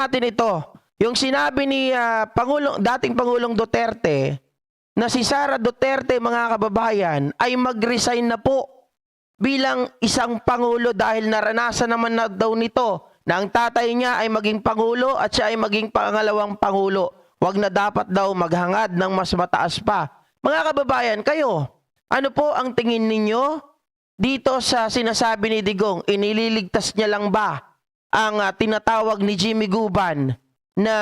natin ito. Yung sinabi ni dating Pangulong Duterte na si Sara Duterte, mga kababayan, ay mag-resign na po bilang isang Pangulo dahil naranasan naman na daw nito na ang tatay niya ay maging Pangulo at siya ay maging pangalawang Pangulo. Wag na dapat daw maghangad ng mas mataas pa. Mga kababayan, kayo, ano po ang tingin ninyo dito sa sinasabi ni Digong? Inililigtas niya lang ba ang tinatawag ni Jimmy Guban na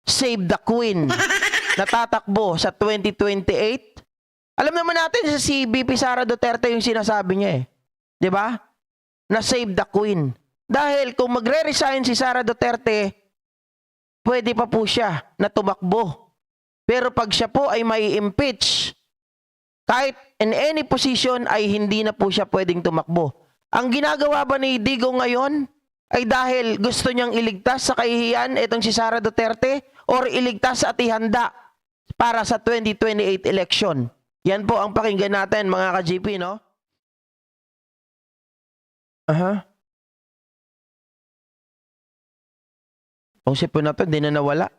Save the Queen na tatakbo sa 2028? Alam naman natin si VP Sara Duterte yung sinasabi niya eh. 'Di ba? Na Save the Queen. Dahil kung magre-resign si Sara Duterte, pwede pa po siya na tumakbo. Pero pag siya po ay may impeach, kahit in any position ay hindi na po siya pwedeng tumakbo. Ang ginagawa ba ni Digong ngayon ay dahil gusto niyang iligtas sa kahihiyan itong si Sara Duterte or iligtas at ihanda para sa 2028 election? Yan po ang pakinggan natin, mga ka-GP, no? Ang sipon na to, hindi na nawala.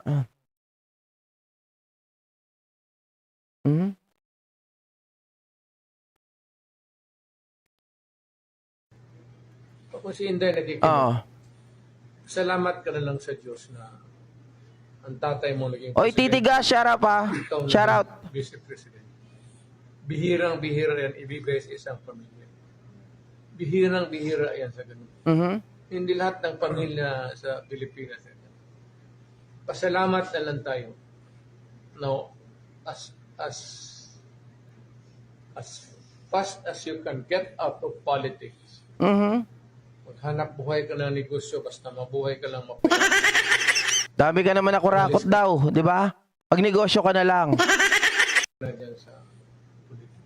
Kung si Inday nakikinig, salamat ka na lang sa Diyos na ang tatay mo naging Oy, titiga, shout out pa. Shout out. Vice President. Bihirang-bihira yan ibigay sa isang pamilya. Bihirang-bihira yan sa ganun. Hindi lahat ng pamilya sa Pilipinas. Pasalamat na lang tayo. No, as fast as you can get out of politics. Maghanap buhay ka ng negosyo, basta mabuhay ka lang mabuhay. Dami ka naman nakurakot daw, di ba? Pag negosyo ka na lang. Diyan sa politika.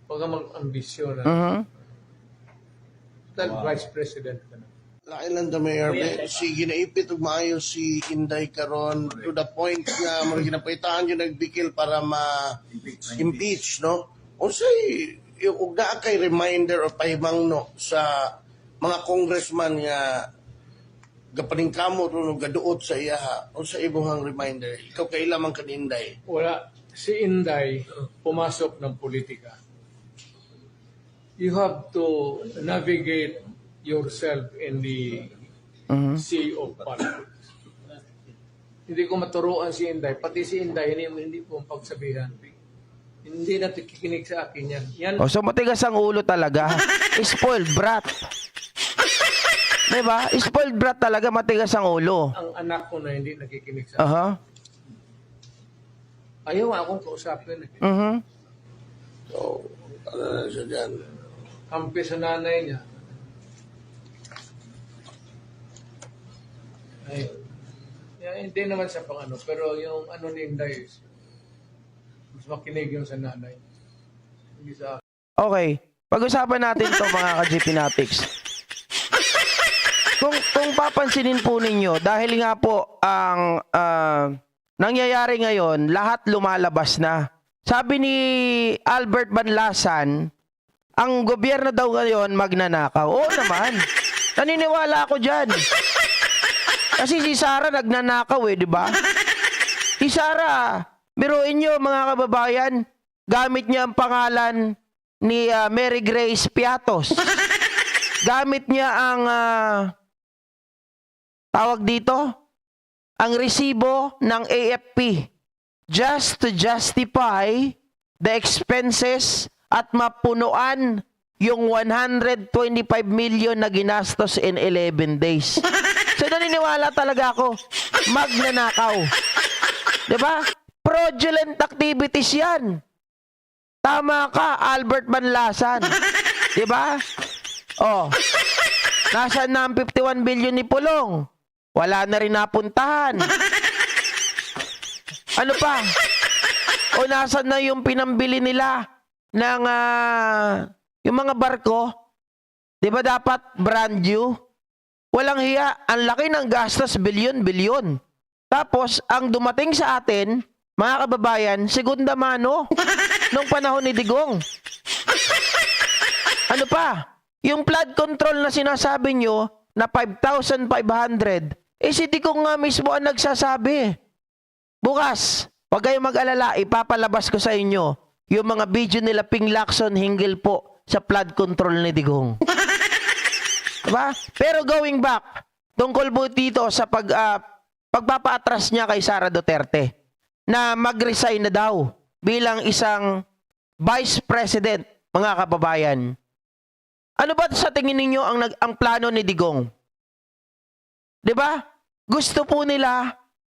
Huwag kang mag-ambisyon na. Dahil Vice President ka na. Laki lang da Mayor, si ginaipit ug maayo si Inday karon to the point nga mo ginapitaan yung nagbikil para ma-impeach, no? Unsay ug naa kay reminder o pahimangno sa mga congressman nga gapaningkamot o gaduot sa iyaha. Unsay ibuhang reminder? Ikaw kay lamang kan Inday. Wala. Si Inday pumasok ng politika. You have to navigate yourself in the sea of politics. Hindi ko maturuan si Inday. Pati si Inday, hindi po pagsabihan. Hindi na kikinig sa akin yan. O, so matigas ang ulo talaga. Spoiled brat. Diba? Spoiled brat talaga, matigas ang ulo. Ang anak ko na hindi nakikinig sa akin. Ayaw akong kausapin. So, ano na siya dyan? Kampi sa nanay niya. Ay, hindi naman sa pang-ano, pero yung ano ni Inday, mas makinig yung sa nanay. Hindi sa akin. Okay. Pag-usapan natin to mga ka-GP Natics. Kung papansinin po ninyo, dahil nga po ang nangyayari ngayon, lahat lumalabas na. Sabi ni Albert Banlasan, ang gobyerno daw ngayon magnanakaw. Oo naman. Naniniwala ako dyan. Kasi si Sara nagnanakaw di ba? Si Sara, biruin nyo mga kababayan, gamit niya ang pangalan ni Mary Grace Piatos. Gamit niya ang tawag dito, ang resibo ng AFP just to justify the expenses at mapunuan yung 125 million na ginastos in 11 days. So naniniwala talaga ako, magnanakaw. Diba? Fraudulent activities yan. Tama ka, Albert Banlasan. Diba? Oh. Nasaan na ang 51 billion ni Pulong? Wala na rin napuntahan. Ano pa? O nasaan na yung pinambili nila ng yung mga barko? Di ba dapat brand new? Walang hiya. Ang laki ng gastos, bilyon-bilyon. Tapos, ang dumating sa atin, mga kababayan, segunda mano nung panahon ni Digong. Ano pa? Yung flood control na sinasabi nyo, na 5,500, si Digong nga mismo ang nagsasabi. Bukas, huwag kayong mag-alala, ipapalabas ko sa inyo yung mga video nila Ping Lacson hinggil po sa flood control ni Digong. Diba? Pero going back, tungkol po dito sa pagpapaatras niya kay Sara Duterte na mag-resign na daw bilang isang vice president, mga kababayan. Ano ba sa tingin ninyo ang plano ni Digong? 'Di ba? Gusto po nila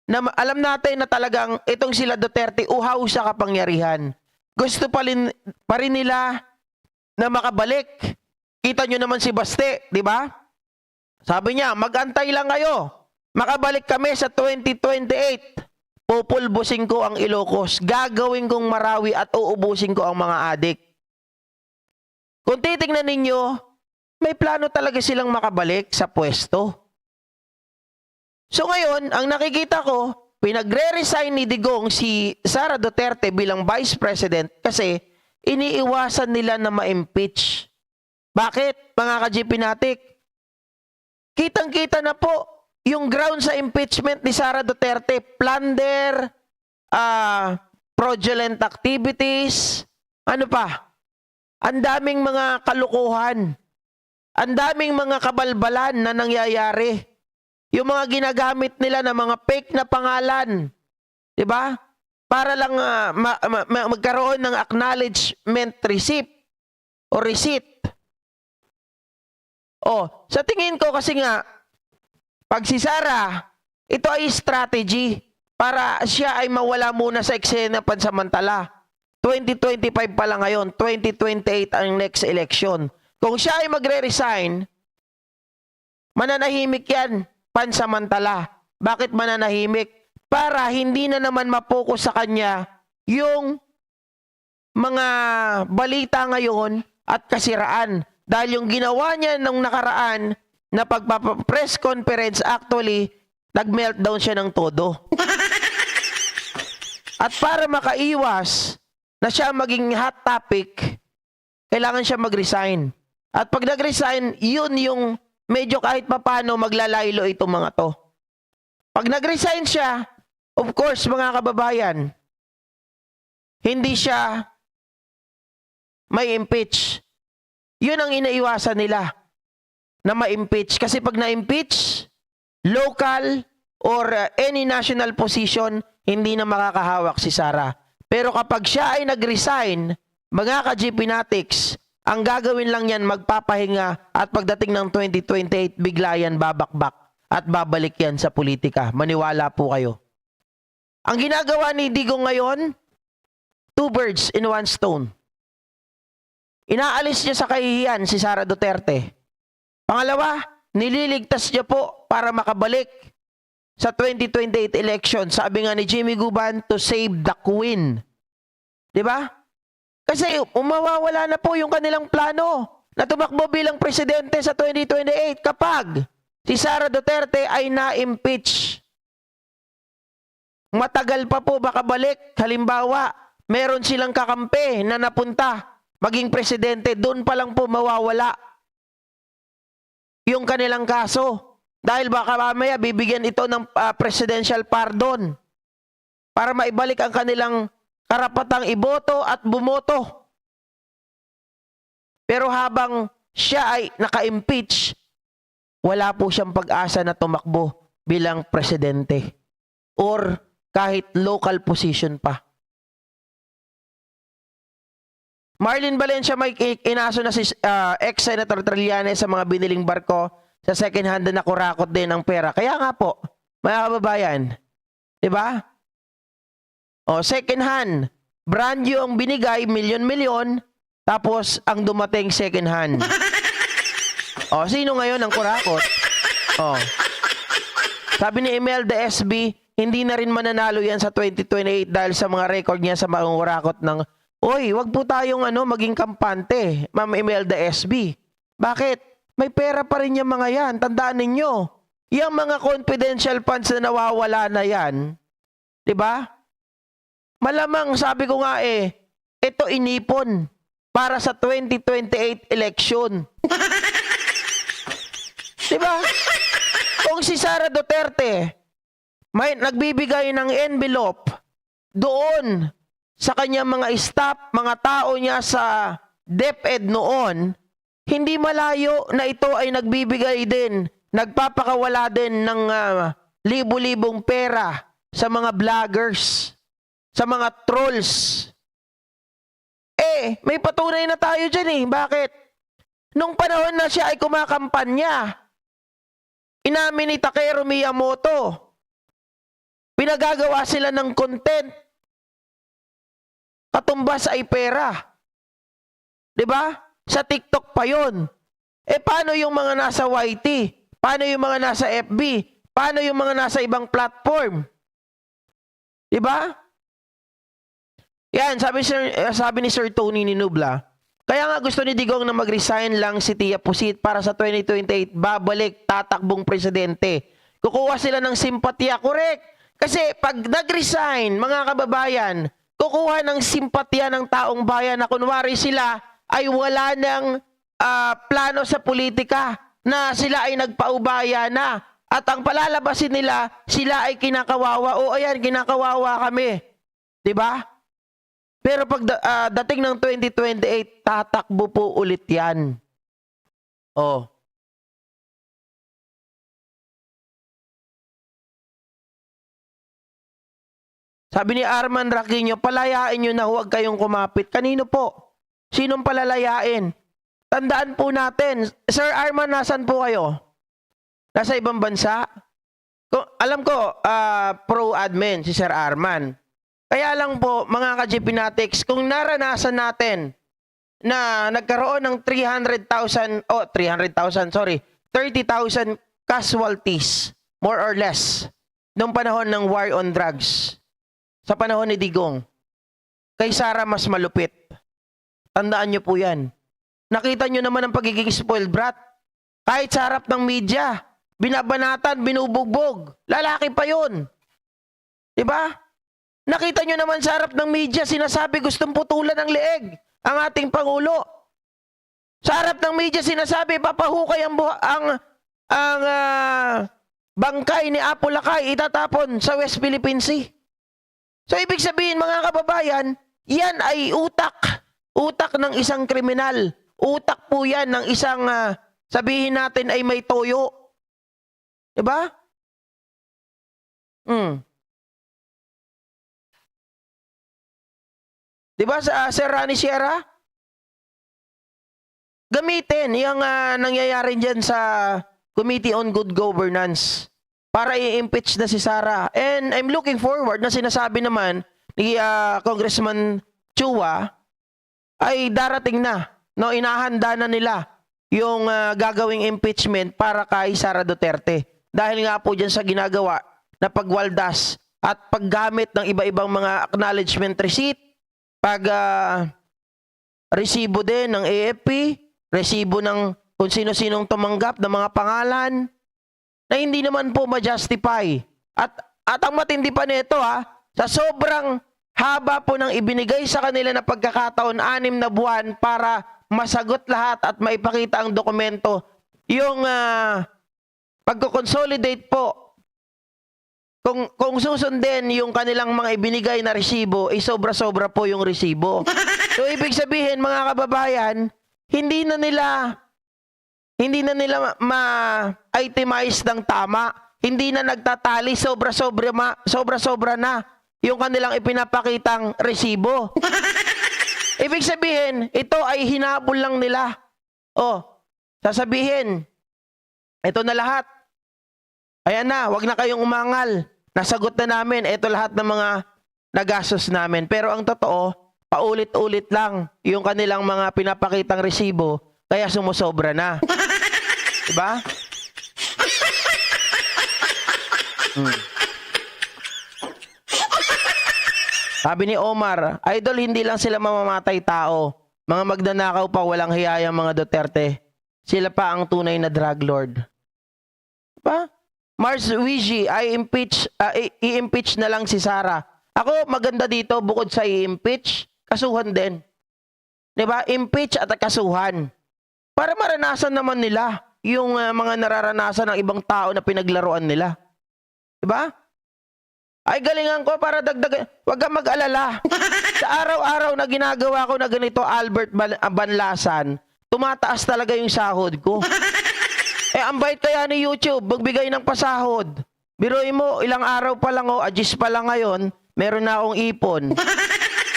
na alam natin na talagang itong sila Duterte uhaw sa kapangyarihan. Gusto pa rin nila na makabalik. Kita nyo naman si Baste, 'di ba? Sabi niya, mag-antay lang kayo. Makabalik kami sa 2028. Pupulbusin ko ang Ilocos. Gagawin kong Marawi at uubusin ko ang mga adik. Kung titingnan ninyo, may plano talaga silang makabalik sa pwesto. So ngayon, ang nakikita ko, pinagre-resign ni Digong si Sara Duterte bilang Vice President kasi iniiwasan nila na ma-impeach. Bakit, mga ka-GPnatic? Kitang-kita na po yung ground sa impeachment ni Sara Duterte, plunder, fraudulent activities, ano pa? Ang daming mga kalukuhan. Ang daming mga kabalbalan na nangyayari. Yung mga ginagamit nila na mga fake na pangalan. 'Di ba? Para lang magkaroon ng acknowledgement receipt o receipt. Sa tingin ko kasi nga, pag si Sara, ito ay strategy para siya ay mawala muna sa eksena pansamantala. 2025 pa lang ngayon, 2028 ang next election. Kung siya ay magre-resign, mananahimik yan pansamantala. Bakit mananahimik? Para hindi na naman mapokus sa kanya yung mga balita ngayon at kasiraan. Dahil yung ginawa niya nung nakaraan na pagpapa-press conference, actually, nag-meltdown siya ng todo. At para makaiwas na siya maging hot topic, kailangan siya mag-resign. At pag nag-resign, yun yung medyo kahit papano maglalaylo itong mga to. Pag nag-resign siya, of course, mga kababayan, hindi siya may impeach. Yun ang inaiwasan nila na ma-impeach. Kasi pag na-impeach, local or any national position, hindi na makakahawak si Sara. Pero kapag siya ay nag-resign, mga ka-GPnatics, ang gagawin lang yan, magpapahinga at pagdating ng 2028, bigla yan babakbak at babalik yan sa politika. Maniwala po kayo. Ang ginagawa ni Digong ngayon, 2 birds in 1 stone. Inaalis niya sa kahihiyan si Sara Duterte. Pangalawa, nililigtas niya po para makabalik sa 2028 election. Sabi nga ni Jimmy Guban, to save the Queen. Diba? Kasi umawawala na po yung kanilang plano na tumakbo bilang presidente sa 2028 kapag si Sara Duterte ay na-impeach. Matagal pa po makabalik. Halimbawa, meron silang kakampi na napunta maging presidente, doon pa lang po mawawala yung kanilang kaso. Dahil baka mamaya bibigyan ito ng presidential pardon para maibalik ang kanilang karapatang iboto at bumoto. Pero habang siya ay naka-impeach, wala po siyang pag-asa na tumakbo bilang presidente or kahit local position pa. Marlene Valencia, may inaso na si ex-Senator Trillanes sa mga biniling barko sa second hand na kurakot din ang pera. Kaya nga po, mga kababayan, di ba? Second hand, brand new ang binigay, milyon-milyon, tapos ang dumating second hand. Sino ngayon ang kurakot? Sabi ni Imelda SB, hindi na rin mananalo yan sa 2028 dahil sa mga record niya sa mga kurakot ng wag po tayong maging kampante, Ma'am Imelda SB. Bakit? May pera pa rin yung mga yan. Tandaan ninyo, yung mga confidential funds na nawawala na yan, di ba? Malamang, sabi ko nga ito inipon para sa 2028 election. Di ba? Kung si Sara Duterte may nagbibigay ng envelope doon sa kanyang mga staff, mga tao niya sa DepEd noon, hindi malayo na ito ay nagbibigay din, nagpapakawala din ng libo-libong pera sa mga vloggers, sa mga trolls. May patunay na tayo dyan eh. Bakit? Nung panahon na siya ay kumakampanya, inamin ni Takeru Miyamoto, pinagagawa sila ng content, katumbas ay pera. 'Di ba? Sa TikTok pa 'yon. Paano yung mga nasa YT? Paano yung mga nasa FB? Paano yung mga nasa ibang platform? 'Di ba? Yan, sabi ni Sir Tony Ninubla, kaya nga gusto ni Digong na mag-resign lang si Tia Pusit para sa 2028 babalik tatakbong presidente. Kukuha sila ng simpatya, correct? Kasi pag nag-resign, mga kababayan, kukuha ng simpatya ng taong bayan na kunwari sila ay wala ng plano sa politika, na sila ay nagpaubaya na. At ang palalabasin nila, sila ay kinakawawa. O ayan, kinakawawa kami. 'Di ba? Pero pag dating ng 2028, tatakbo po ulit yan. Oh. Sabi ni Arman Raquinho, palayain nyo na, huwag kayong kumapit. Kanino po? Sinong palalayain? Tandaan po natin, Sir Arman, nasan po kayo? Nasa ibang bansa? Alam ko, pro-admin si Sir Arman. Kaya lang po, mga ka-GPnatics, kung naranasan natin na nagkaroon ng 30,000 casualties, more or less, noong panahon ng war on drugs, sa panahon ni Digong, kay Sara mas malupit. Tandaan nyo po yan. Nakita nyo naman ang pagiging spoiled brat. Kahit sa harap ng media, binabanatan, binubugbog. Lalaki pa yun. Diba? Nakita nyo naman sa harap ng media, sinasabi gustong putulan ng leeg ang ating Pangulo. Sa harap ng media, sinasabi papahukay ang bangkay ni Apo Lakay itatapon sa West Philippine Sea. So, ibig sabihin, mga kababayan, yan ay utak. Utak ng isang kriminal. Utak po yan ng isang, sabihin natin ay may toyo. Diba? Diba sa Sir Rani Sierra? Gamitin yung nangyayari dyan sa Committee on Good Governance para i-impeach na si Sara. And I'm looking forward na sinasabi naman ni Congressman Chua ay darating na. No, inahanda na nila yung gagawing impeachment para kay Sara Duterte. Dahil nga po dyan sa ginagawa na pagwaldas at paggamit ng iba-ibang mga acknowledgement receipt, resibo din ng AFP, resibo ng kung sino-sinong tumanggap ng mga pangalan, na hindi naman po ma-justify. At ang matindi pa nito sa sobrang haba po ng ibinigay sa kanila na pagkakataon, 6 na buwan para masagot lahat at maipakita ang dokumento, yung pagko-consolidate po, kung susundin yung kanilang mga ibinigay na resibo, sobra-sobra po yung resibo. So, ibig sabihin, mga kababayan, hindi na nila ma-itemize ng tama. Hindi na nagtatali, sobra-sobra na yung kanilang ipinapakitang resibo. Ibig sabihin, ito ay hinabol lang nila. Sasabihin, ito na lahat. Ayan na, wag na kayong umangal. Nasagot na namin, ito lahat ng mga nagastos namin. Pero ang totoo, paulit-ulit lang yung kanilang mga pinapakitang resibo, kaya sumusobra na. Diba? Sabi ni Omar, Idol, hindi lang sila mamamatay tao. Mga magnanakaw pa, walang hiyayang mga Duterte. Sila pa ang tunay na drug lord. Diba? Mars Wiji, i-impeach na lang si Sara. Ako, maganda dito, bukod sa i-impeach, kasuhan din. Diba? Impeach at kasuhan. Para maranasan naman nila yung mga nararanasan ng ibang tao na pinaglaruan nila. Diba? Ay, galingan ko para dagdagan. Huwag kang mag-alala. Sa araw-araw na ginagawa ko na ganito, Albert Banlasan, tumataas talaga yung sahod ko. Ang bait kaya ni YouTube, magbigay ng pasahod. Biruin mo, ilang araw pa lang, adjust pa lang ngayon, meron na akong ipon.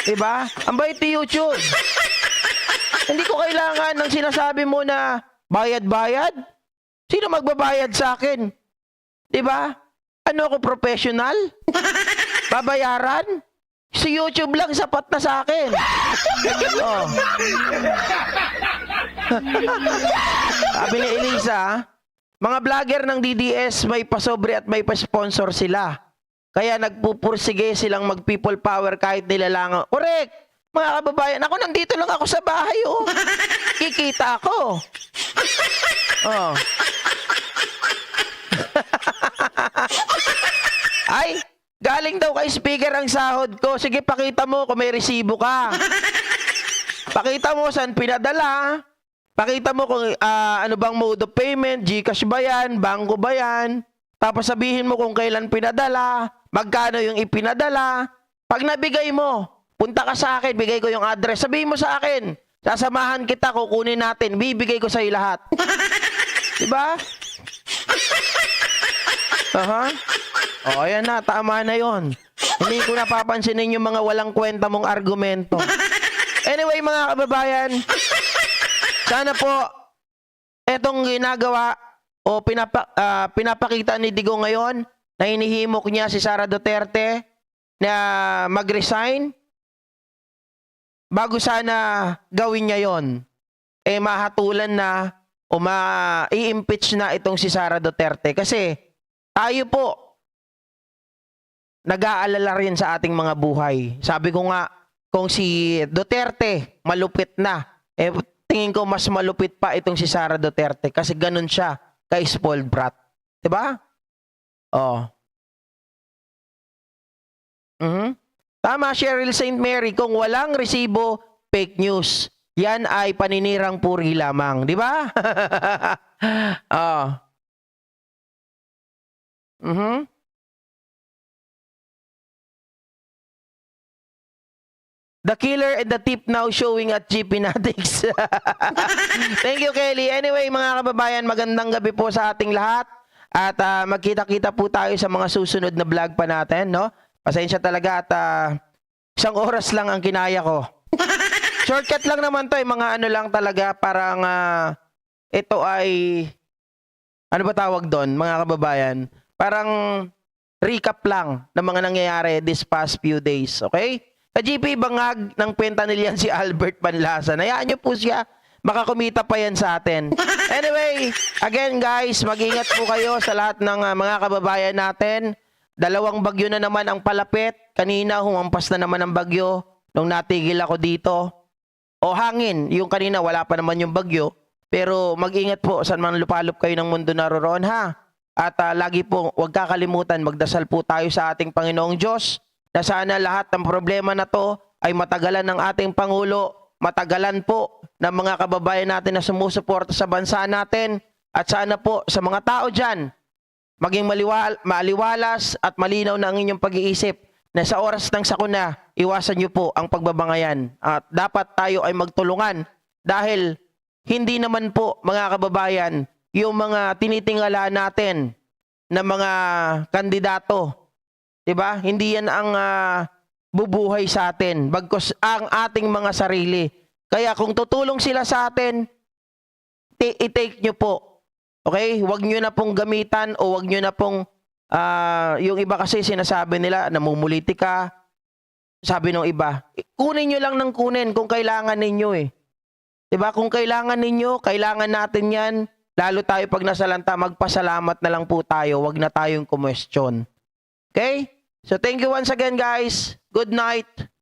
Diba? Ang bait ni YouTube. Hindi ko kailangan ng sinasabi mo na bayad-bayad. Sino magbabayad sa akin? Diba? Ano ako, professional? Babayaran? Si YouTube lang sapat na sa akin. Oh. Sabi ni Elisa, mga vlogger ng DDS may pasobre at may pa-sponsor sila. Kaya nagpupursige silang mag-people power kahit nilalangan. Correct! Mga kababayan, ako nandito lang ako sa bahay, oh. Kikita ako. Oh. Ay, galing daw kay speaker ang sahod ko. Sige, pakita mo kung may resibo ka. Pakita mo saan pinadala. Pakita mo kung ano bang mode of payment, GCash ba yan, bangko ba yan. Tapos sabihin mo kung kailan pinadala, magkano yung ipinadala. Pag nabigay mo, punta ka sa akin, bigay ko yung address. Sabihin mo sa akin, sasamahan kita, kukunin natin, bibigay ko sa'yo lahat. Diba? O, ayan na, tama na yon. Hindi ko napapansinin yung mga walang kwenta mong argumento. Anyway, mga kababayan, sana po, etong ginagawa o pinapakita ni Digo ngayon na hinihimok niya si Sara Duterte na mag-resign, bago sana gawin niya yon, mahatulan na o i-impeach na itong si Sara Duterte. Kasi tayo po, nag-aalala rin sa ating mga buhay. Sabi ko nga, kung si Duterte malupit na, tingin ko mas malupit pa itong si Sara Duterte kasi ganun siya kay spoiled brat. Diba? Oh. Tama, Cheryl St. Mary, kung walang resibo, fake news. Yan ay paninirang puri lamang. Diba? Oh. The killer and the tip now showing at GP Natics. Thank you, Kelly. Anyway, mga kababayan, magandang gabi po sa ating lahat. At magkita-kita po tayo sa mga susunod na vlog pa natin, no? Pasensya talaga at 1 oras lang ang kinaya ko. Shortcut lang naman to, mga ano lang talaga, parang ito ay, ano ba tawag doon, mga kababayan? Parang recap lang ng mga nangyayari this past few days, okay? Sa GP Bangag ng Pentanil yan si Albert Banlasan. Hayaan nyo po siya. Makakumita pa yan sa atin. Anyway, again guys, mag-ingat po kayo sa lahat ng mga kababayan natin. 2 bagyo na naman ang palapit. Kanina humampas na naman ang bagyo nung natigil ako dito. O hangin, yung kanina wala pa naman yung bagyo. Pero mag-ingat po saan man lupalop kayo ng mundo naroon, ha? At lagi po, huwag kakalimutan, magdasal po tayo sa ating Panginoong Diyos na sana lahat ng problema na to ay matagalan ng ating Pangulo, matagalan po ng mga kababayan natin na sumusuporta sa bansa natin, at sana po sa mga tao dyan, maging maliwalas at malinaw na ang inyong pag-iisip na sa oras ng sakuna, iwasan nyo po ang pagbabangayan. At dapat tayo ay magtulungan dahil hindi naman po, mga kababayan, yung mga tinitingala natin na mga kandidato, diba? Hindi yan ang bubuhay sa atin, bagkus ang ating mga sarili. Kaya kung tutulong sila sa atin, i-take nyo po. Okay? Huwag nyo na pong gamitan o huwag nyo na pong, yung iba kasi sinasabi nila, namumuliti ka. Sabi ng iba, kunin nyo lang ng kunin kung kailangan ninyo eh. Diba? Kung kailangan ninyo, kailangan natin yan. Lalo tayo pag nasalanta, magpasalamat na lang po tayo. Huwag na tayong kumwestiyon. Okay? So thank you once again guys. Good night.